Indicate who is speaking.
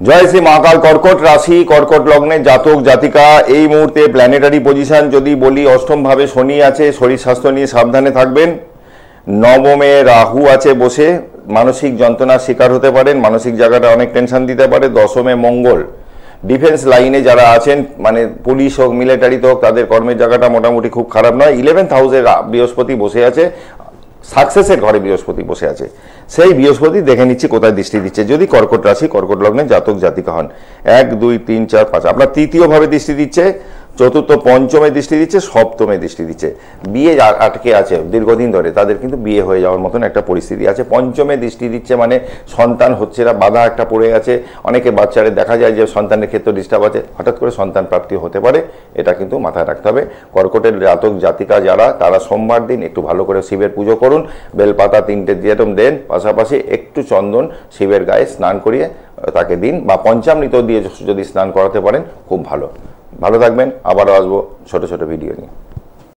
Speaker 1: জয় শ্রী মহাকাল। কর্কট রাশি, কর্কট লগ্নের জাতক জাতিকা, এই মুহূর্তে প্ল্যানেটারি পজিশন যদি বলি, অষ্টম ভাবে শনি আছে, শরীর স্বাস্থ্য নিয়ে সাবধানে থাকবেন। নবমে রাহু আছে বসে, মানসিক যন্ত্রণার শিকার হতে পারেন, মানসিক জায়গাটা অনেক টেনশন দিতে পারে। দশমে মঙ্গল, ডিফেন্স লাইনে যারা আছেন, মানে পুলিশ হোক মিলিটারিতে হোক, তাদের কর্মের জায়গাটা মোটামুটি খুব খারাপ নয়। 11th হাউসে বৃহস্পতি বসে আছে, সাকসেসের ঘরে বৃহস্পতি বসে আছে। সেই বৃহস্পতি দেখে নিচ্ছি কোথায় দৃষ্টি দিচ্ছে। যদি কর্কট রাশি, কর্কট লগ্নে জাতক জাতিকা হন, 1 2 3 4 5, আপনার তৃতীয় ভাবে দৃষ্টি দিচ্ছে, চতুর্থ পঞ্চমে দৃষ্টি দিচ্ছে, সপ্তমে দৃষ্টি দিচ্ছে। বিয়ে আটকে আছে দীর্ঘদিন ধরে, তাদের কিন্তু বিয়ে হয়ে যাওয়ার মতন একটা পরিস্থিতি আছে। পঞ্চমে দৃষ্টি দিচ্ছে মানে সন্তান হচ্ছে না, বাধা একটা পড়ে আছে। অনেকে বাচ্চারা দেখা যায় যে সন্তানের ক্ষেত্রে ডিস্টার্ব আছে, হঠাৎ করে সন্তান প্রাপ্তি হতে পারে, এটা কিন্তু মাথায় রাখতে হবে। কর্কটের জাতক জাতিকা যারা, তারা সোমবার দিন একটু ভালো করে শিবের পুজো করুন, বেলপাতা 3টে যেরকম দেন, পাশাপাশি একটু চন্দন শিবের গায়ে স্নান করিয়ে তাকে দিন, বা পঞ্চামৃত দিয়ে যদি স্নান করাতে পারেন খুব ভালো। ভালো থাকবেন, আবারও আসবো ছোট ছোট ভিডিও নিয়ে।